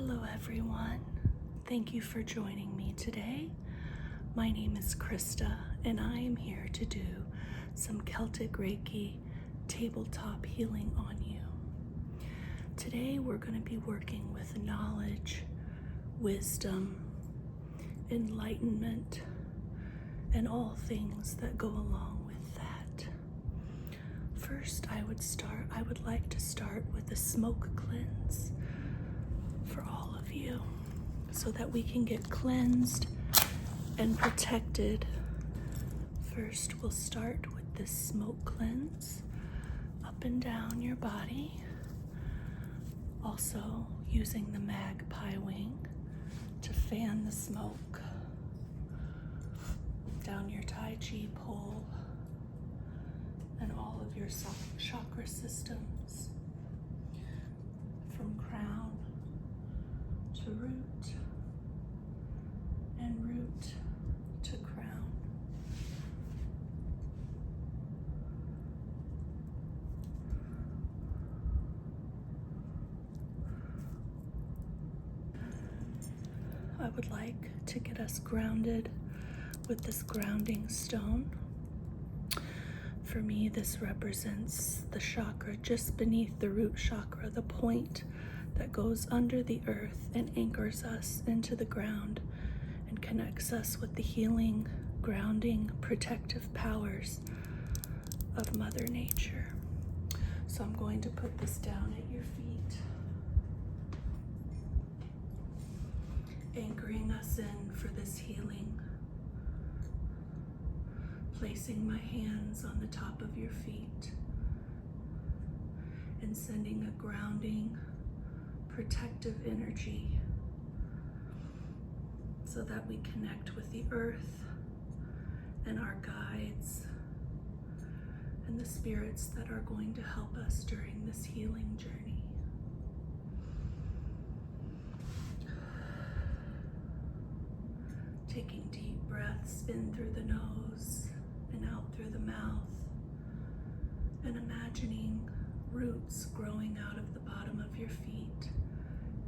Hello everyone. Thank you for joining me today. My name is Krista and I am here to do some Celtic Reiki tabletop healing on you. Today we're going to be working with knowledge, wisdom, enlightenment, and all things that go along with that. First, I would like to start with a smoke cleanse for all of you so that we can get cleansed and protected. First, we'll start with this smoke cleanse up and down your body, also using the magpie wing to fan the smoke down your Tai Chi pole and all of your chakra systems, from crown to root and root to crown. I would like to get us grounded with this grounding stone. For me, this represents the chakra just beneath the root chakra, the point that goes under the earth and anchors us into the ground and connects us with the healing, grounding, protective powers of Mother Nature. So I'm going to put this down at your feet, anchoring us in for this healing. Placing my hands on the top of your feet and sending a grounding, protective energy so that we connect with the earth and our guides and the spirits that are going to help us during this healing journey. Taking deep breaths in through the nose and out through the mouth, and imagining roots growing out of the bottom of your feet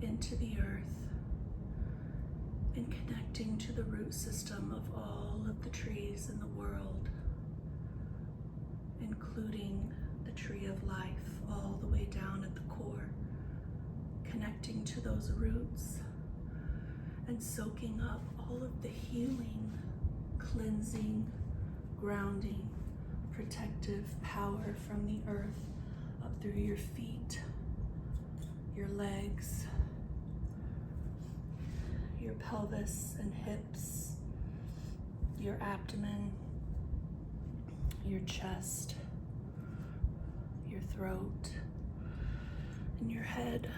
into the earth and connecting to the root system of all of the trees in the world, including the tree of life all the way down at the core, connecting to those roots and soaking up all of the healing, cleansing, grounding, protective power from the earth up through your feet, your legs, your pelvis and hips, your abdomen, your chest, your throat, and your head,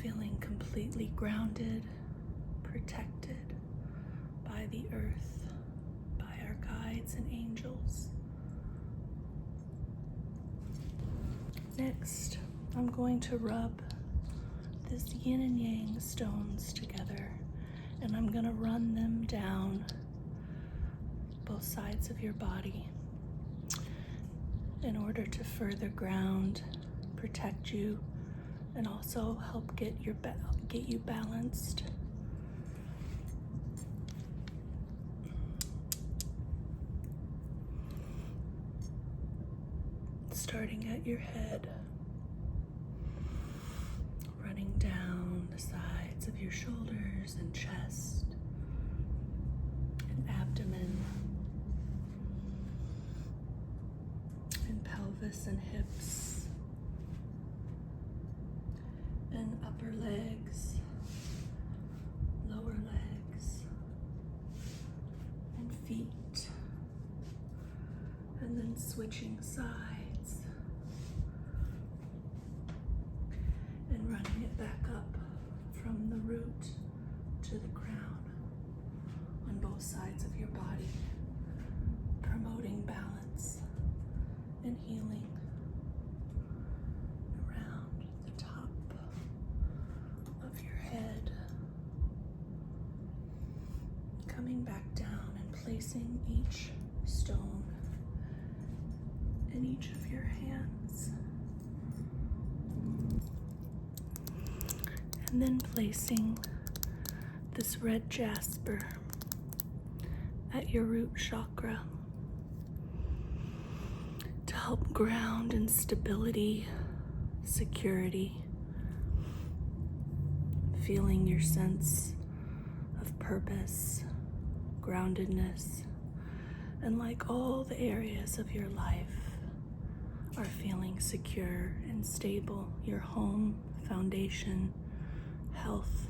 feeling completely grounded, protected by the earth, by our guides and angels. Next, I'm going to rub this yin and yang stones together, and I'm going to run them down both sides of your body in order to further ground, protect you, and also help get you balanced. Starting at your head, running down the sides of your shoulders and chest and abdomen and pelvis and hips and upper legs, lower legs, and feet, and then switching sides and running it back up from the root to the crown on both sides of your body, promoting balance and healing around the top of your head, coming back down and placing each stone in each of your hands. And then placing this red jasper at your root chakra to help ground in stability, security, feeling your sense of purpose, groundedness, and like all the areas of your life are feeling secure and stable, your home, foundation, health.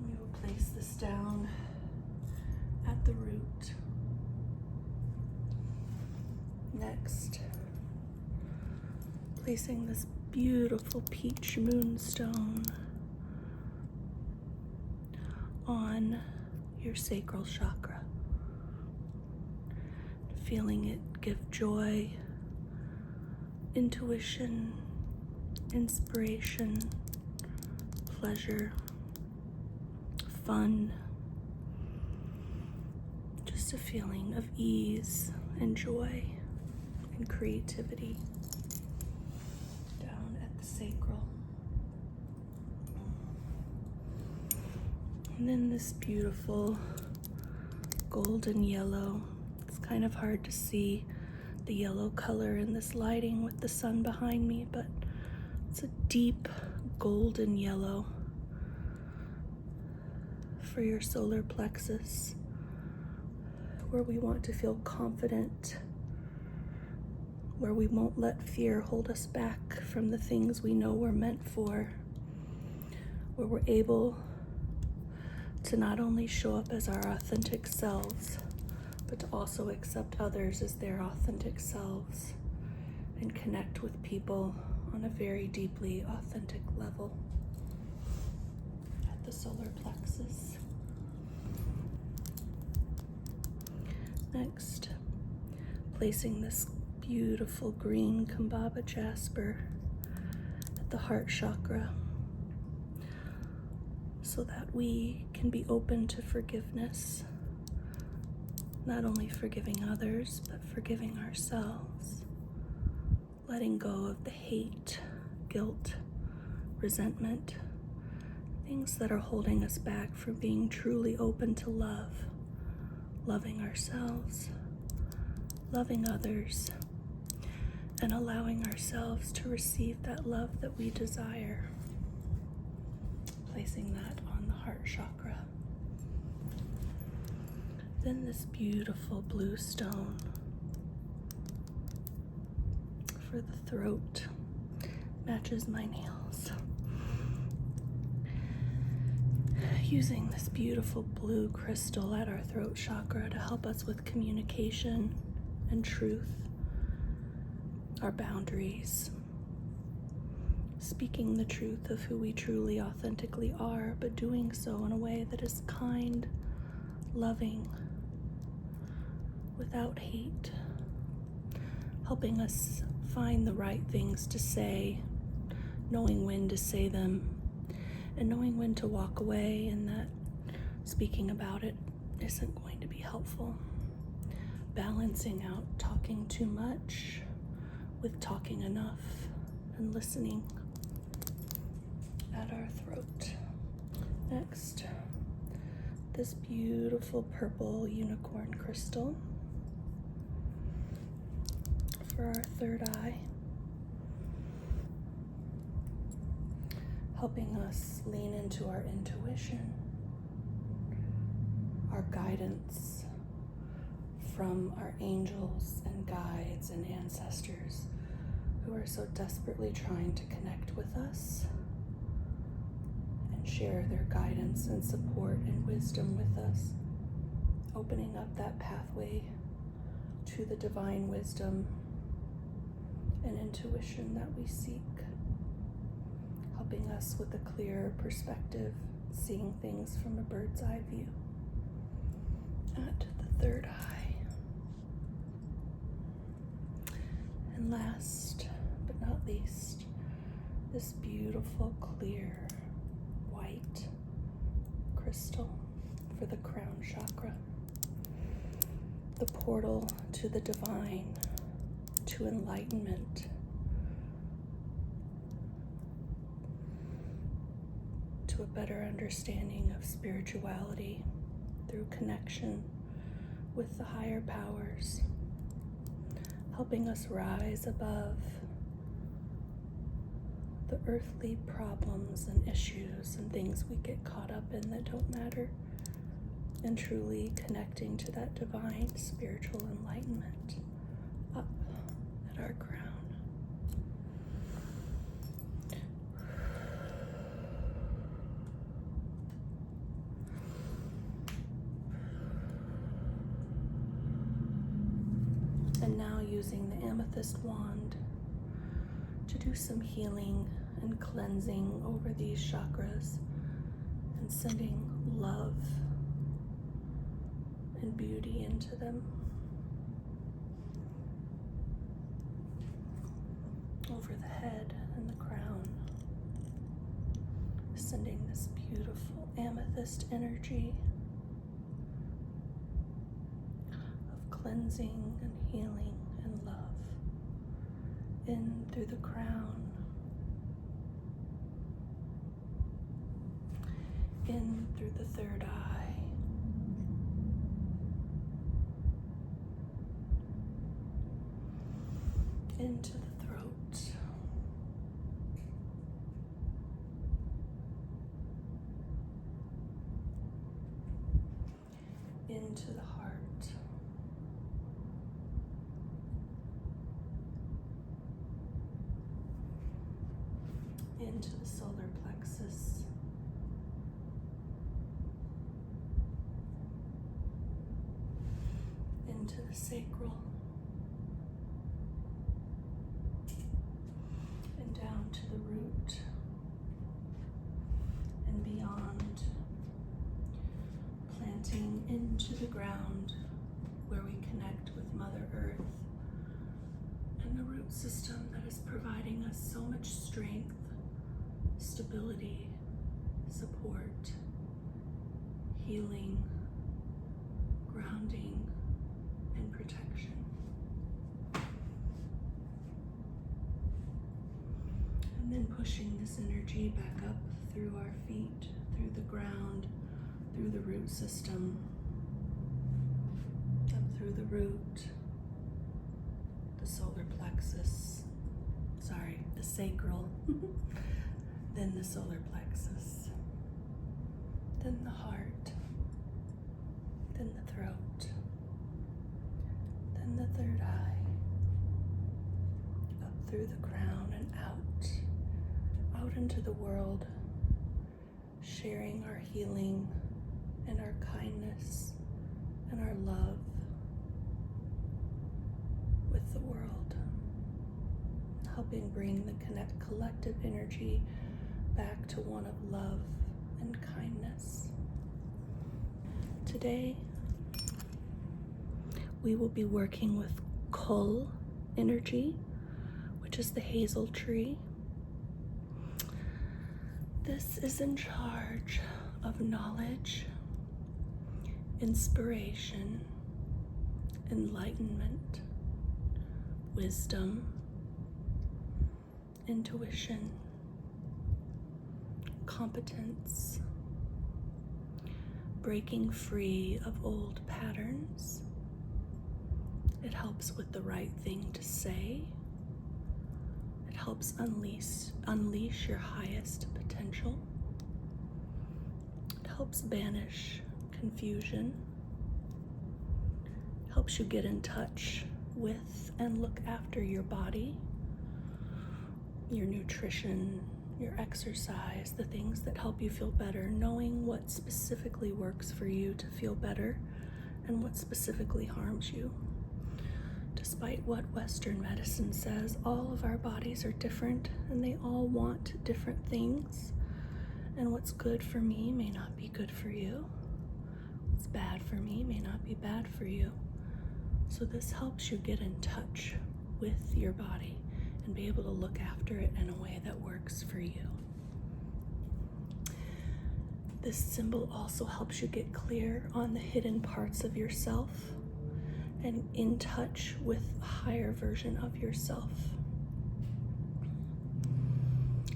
And you will place this down at the root. Next, placing this beautiful peach moonstone on your sacral chakra, feeling it give joy, intuition, inspiration, pleasure, fun, just a feeling of ease and joy and creativity down at the sacral. And then this beautiful golden yellow. It's kind of hard to see the yellow color in this lighting with the sun behind me, but it's a deep golden yellow for your solar plexus, where we want to feel confident, where we won't let fear hold us back from the things we know we're meant for, where we're able to not only show up as our authentic selves, but to also accept others as their authentic selves and connect with people on a very deeply authentic level at the solar plexus. Next, placing this beautiful green Kambaba jasper at the heart chakra, so that we can be open to forgiveness, not only forgiving others, but forgiving ourselves, letting go of the hate, guilt, resentment, things that are holding us back from being truly open to love, loving ourselves, loving others, and allowing ourselves to receive that love that we desire. Placing that on the heart chakra. Then this beautiful blue stone for the throat. Matches my nails. Using this beautiful blue crystal at our throat chakra to help us with communication and truth, our boundaries, speaking the truth of who we truly authentically are, but doing so in a way that is kind, loving, without hate, helping us find the right things to say, knowing when to say them, and knowing when to walk away, and that speaking about it isn't going to be helpful. Balancing out talking too much with talking enough and listening at our throat. Next, this beautiful purple unicorn crystal for our third eye, helping us lean into our intuition, our guidance from our angels and guides and ancestors who are so desperately trying to connect with us and share their guidance and support and wisdom with us, opening up that pathway to the divine wisdom and intuition that we seek, helping us with a clearer perspective, seeing things from a bird's eye view at the third eye. And last but not least, this beautiful clear white crystal for the crown chakra, the portal to the divine, to enlightenment, better understanding of spirituality through connection with the higher powers, helping us rise above the earthly problems and issues and things we get caught up in that don't matter, and truly connecting to that divine spiritual enlightenment up at our crown. And now using the amethyst wand to do some healing and cleansing over these chakras and sending love and beauty into them. Over the head and the crown, sending this beautiful amethyst energy of cleansing and healing and love in through the crown, in through the third eye, into the throat, into the heart, into the solar plexus, into the sacral, and down to the root and beyond, planting into the ground where we connect with Mother Earth and the root system that is providing us so much strength, stability, support, healing, grounding, and protection. And then pushing this energy back up through our feet, through the ground, through the root system, up through the root, the solar plexus, the sacral, then the solar plexus, then the heart, then the throat, then the third eye, up through the crown and out into the world, sharing our healing and our kindness and our love with the world, helping bring the collective energy back to one of love and kindness. Today, we will be working with Kul energy, which is the hazel tree. This is in charge of knowledge, inspiration, enlightenment, wisdom, intuition, competence, breaking free of old patterns. It helps with the right thing to say. It helps unleash your highest potential. It helps banish confusion. It helps you get in touch with and look after your body, your nutrition, your exercise, the things that help you feel better, knowing what specifically works for you to feel better and what specifically harms you. Despite what Western medicine says, all of our bodies are different and they all want different things. And what's good for me may not be good for you. What's bad for me may not be bad for you. So this helps you get in touch with your body and be able to look after it in a way that works for you. This symbol also helps you get clear on the hidden parts of yourself and in touch with a higher version of yourself.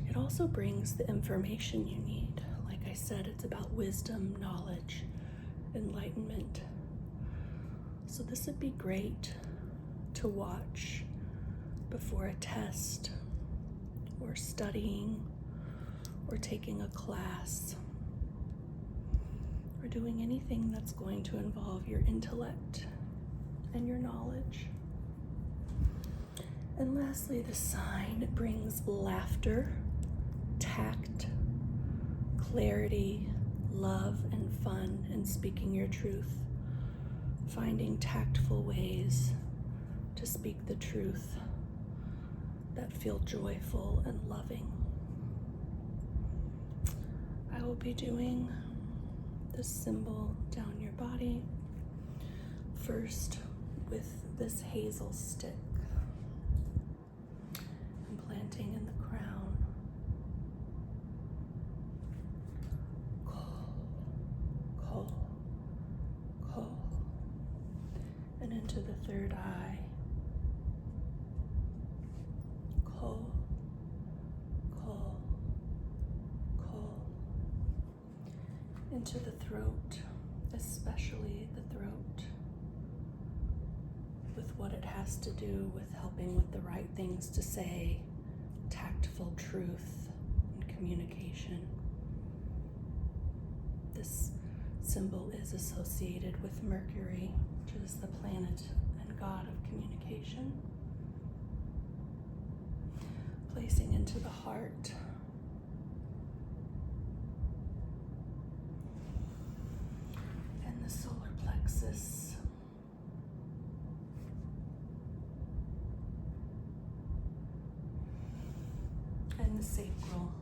It also brings the information you need, like I said, it's about wisdom, knowledge, enlightenment. So this would be great to watch before a test or studying or taking a class or doing anything that's going to involve your intellect and your knowledge. And lastly, the sign brings laughter, tact, clarity, love, and fun in speaking your truth, finding tactful ways to speak the truth that feel joyful and loving. I will be doing this symbol down your body, first with this hazel stick, and planting in the crown. Ko, ko, and into the third eye. Ko, ko, ko, into the throat, especially the throat, with what it has to do with helping with the right things to say, tactful truth, and communication. This symbol is associated with Mercury, which is the planet and god of communication. Placing into the heart. And the solar plexus. And the sacral.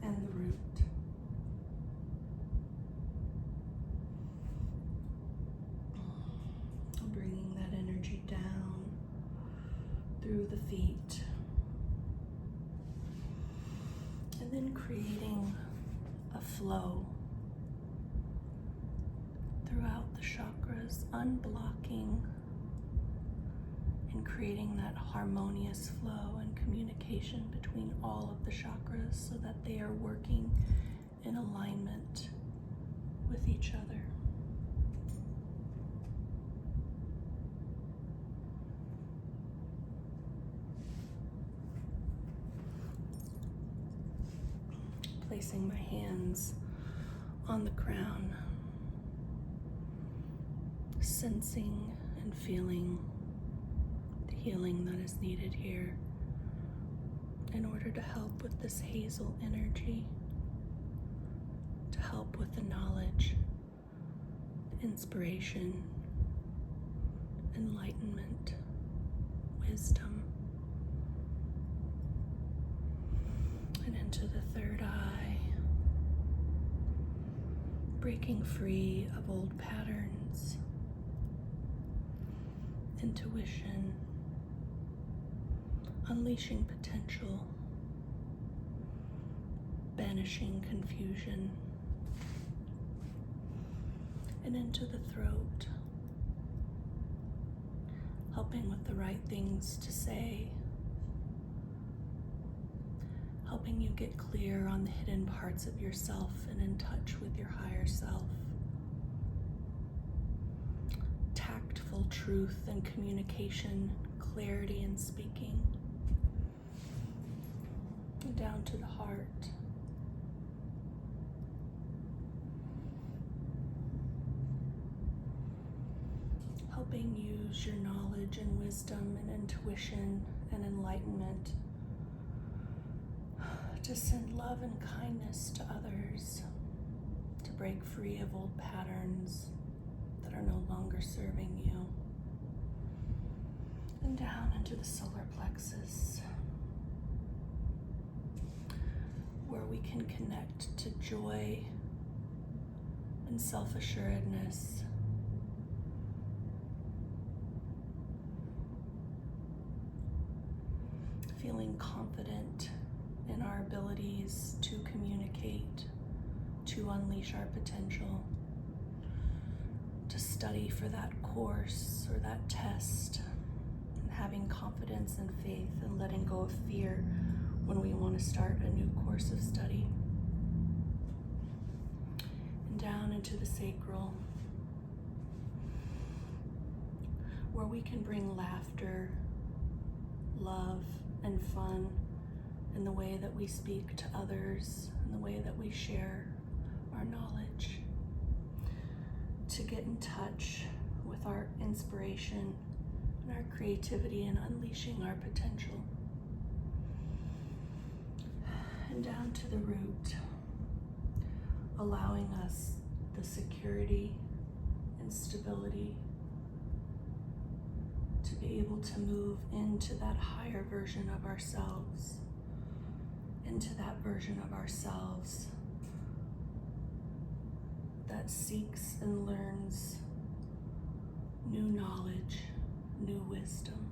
And the root. Bringing that energy down through the feet. And then creating a flow throughout the chakras, unblocking and creating that harmonious flow and communication between all of the chakras so that they are working in alignment with each other. Placing my hands on the crown, sensing and feeling the healing that is needed here in order to help with this hazel energy, to help with the knowledge, the inspiration, enlightenment, wisdom, and into the third eye, breaking free of old patterns, intuition, unleashing potential, banishing confusion, and into the throat, helping with the right things to say, helping you get clear on the hidden parts of yourself and in touch with your higher self. Tactful truth and communication, clarity in speaking. And down to the heart. Helping use your knowledge and wisdom and intuition and enlightenment to send love and kindness to others, to break free of old patterns that are no longer serving you. And down into the solar plexus, where we can connect to joy and self-assuredness. Feeling confident in our abilities to communicate, to unleash our potential, to study for that course or that test, and having confidence and faith and letting go of fear when we want to start a new course of study. And down into the sacral, where we can bring laughter, love, and fun in the way that we speak to others, in the way that we share our knowledge, to get in touch with our inspiration and our creativity and unleashing our potential. And down to the root, allowing us the security and stability to be able to move into that higher version of ourselves, into that version of ourselves that seeks and learns new knowledge, new wisdom.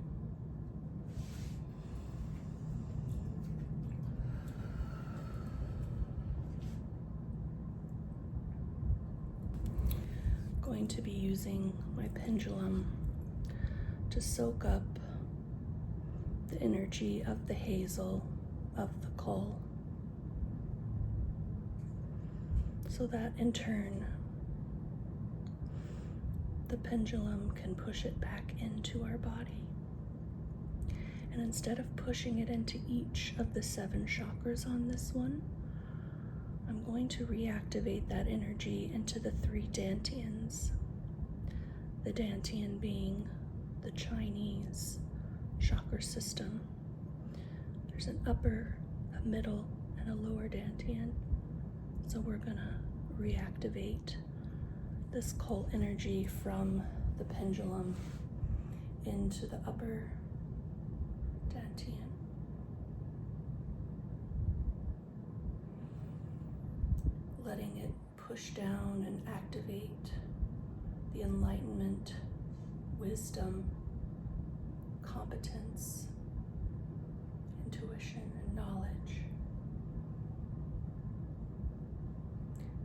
Going to be using my pendulum to soak up the energy of the hazel of the coal, so that in turn the pendulum can push it back into our body. And instead of pushing it into each of the 7 chakras on this one, I'm going to reactivate that energy into the 3 dantians. The dantian being the Chinese chakra system. There's an upper, a middle, and a lower dantian. So we're gonna reactivate this coal energy from the pendulum into the upper dantian. Letting it push down and activate the enlightenment, wisdom, competence, intuition, and knowledge.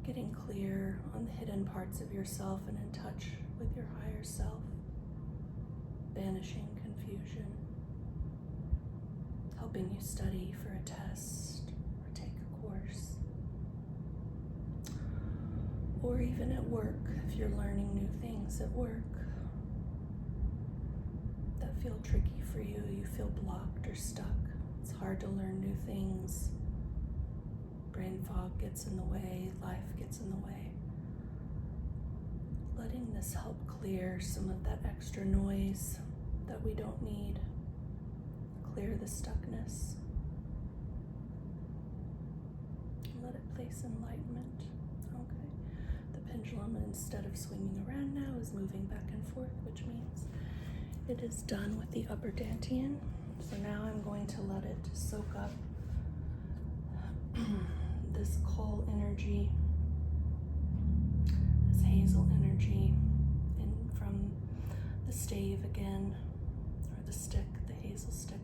Getting clear on the hidden parts of yourself and in touch with your higher self. Banishing confusion. Helping you study for a test or take a course. Or even at work, if you're learning new things at work that feel tricky for you, you feel blocked or stuck. It's hard to learn new things. Brain fog gets in the way, life gets in the way. Letting this help clear some of that extra noise that we don't need. Clear the stuckness. Let it place enlightenment. Okay. The pendulum, instead of swinging around now, is moving back and forth, which means it is done with the upper dantian. So now I'm going to let it soak up this coal energy, this hazel energy, and from the stave again, or the stick, the hazel stick,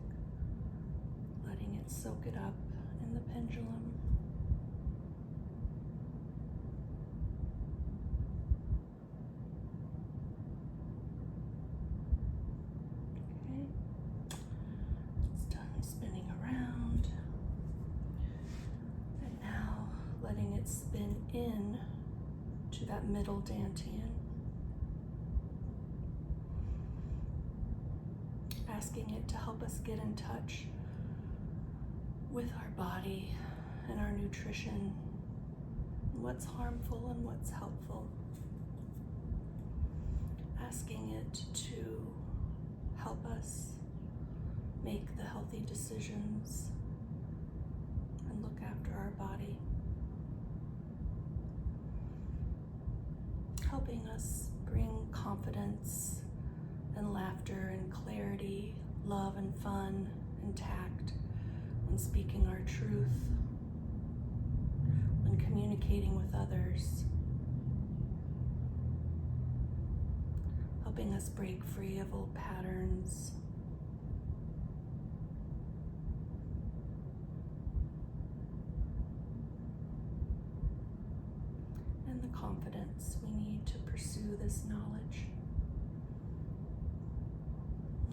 letting it soak it up in the pendulum. Okay, it's done spinning around. And now letting it spin in to that middle dantian. Asking it to help us get in touch with our body and our nutrition, what's harmful and what's helpful. Asking it to help us make the healthy decisions and look after our body. Helping us bring confidence and laughter and clarity, love and fun and tact when speaking our truth, when communicating with others. Helping us break free of old patterns. And the confidence we need to pursue through this knowledge.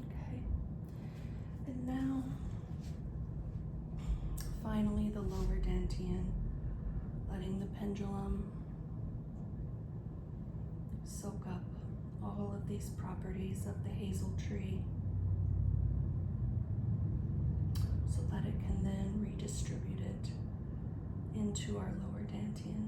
Okay. And now, finally, the lower dantian, letting the pendulum soak up all of these properties of the hazel tree so that it can then redistribute it into our lower dantian.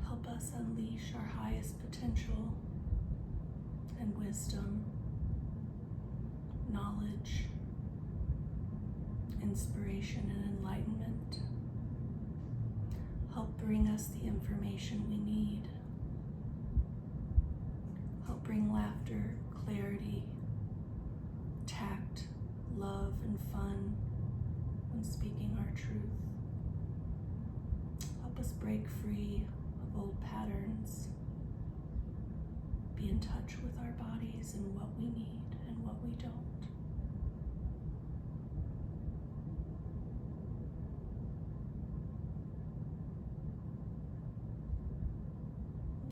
Help us unleash our highest potential and wisdom, knowledge, inspiration, and enlightenment. Help bring us the information we need. Help bring laughter, clarity, tact, love, and fun when speaking our truth. Help us break free of old patterns, be in touch with our bodies and what we need and what we don't.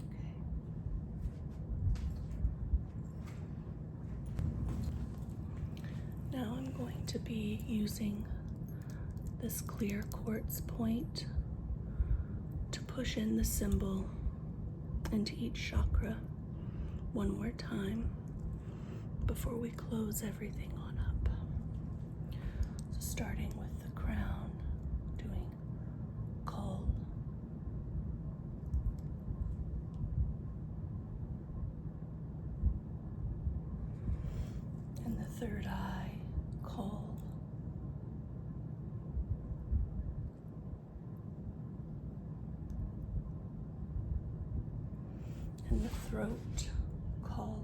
Okay. Now I'm going to be using this clear quartz point to push in the symbol into each chakra one more time before we close everything on up. So starting with the crown, doing call, and the third eye, call, and the throat, call,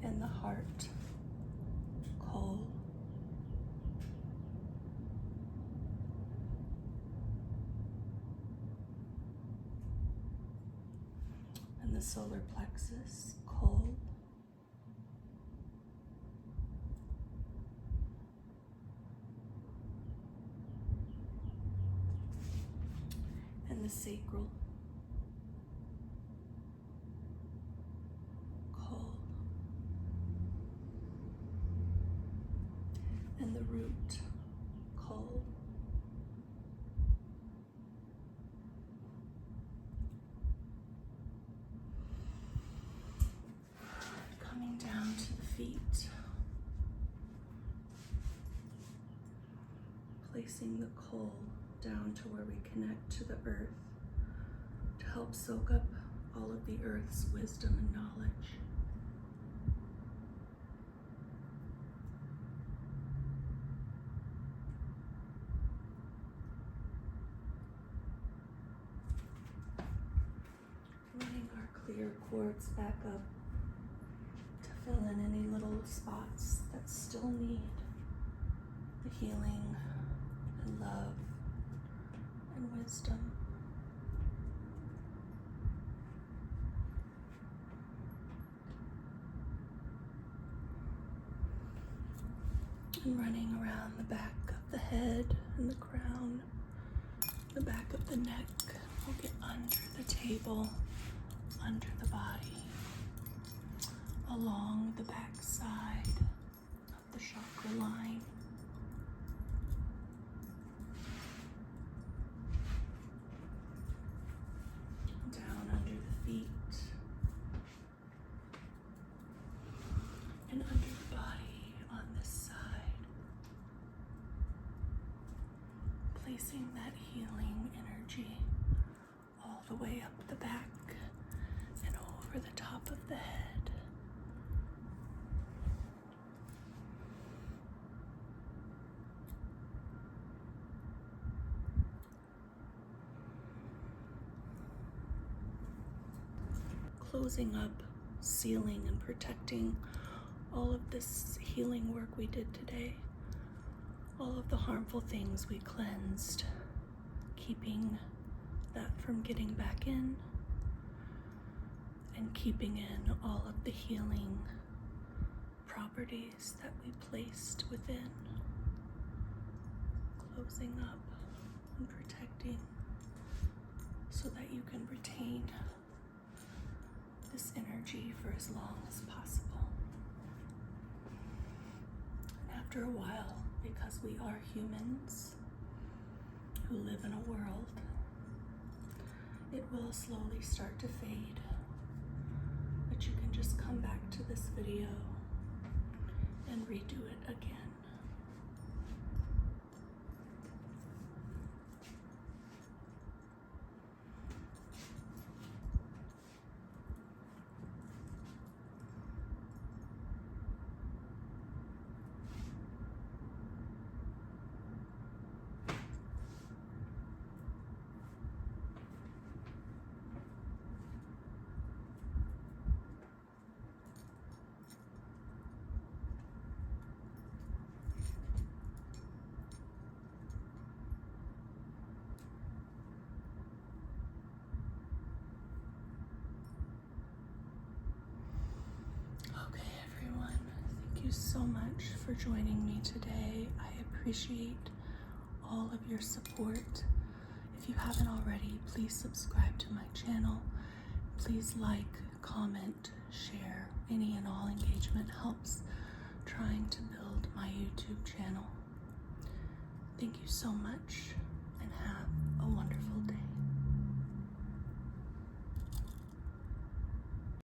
and the heart, call, and the solar plexus, call, and the sacral, call, and the root, call, coming down to the feet, placing the call down to where we connect to the earth to help soak up all of the earth's wisdom and knowledge. Running our clear quartz back up to fill in any little spots that still need the healing and love and wisdom. And running around the back of the head and the crown, the back of the neck. We'll get under the table, under the body, along the back side of the chakra line. Down under the feet and under the body on this side, placing that healing energy all the way up the back and over the top of the head. Closing up sealing and protecting all of this healing work we did today. All of the harmful things we cleansed, keeping that from getting back in, and keeping in all of the healing properties that we placed within, closing up and protecting so that you can retain this energy for as long as possible. And after a while, because we are humans who live in a world, it will slowly start to fade. But you can just come back to this video and redo it again. Thank you so much for joining me today. I appreciate all of your support. If you haven't already, please subscribe to my channel. Please like, comment, share. Any and all engagement helps trying to build my YouTube channel. Thank you so much and have a wonderful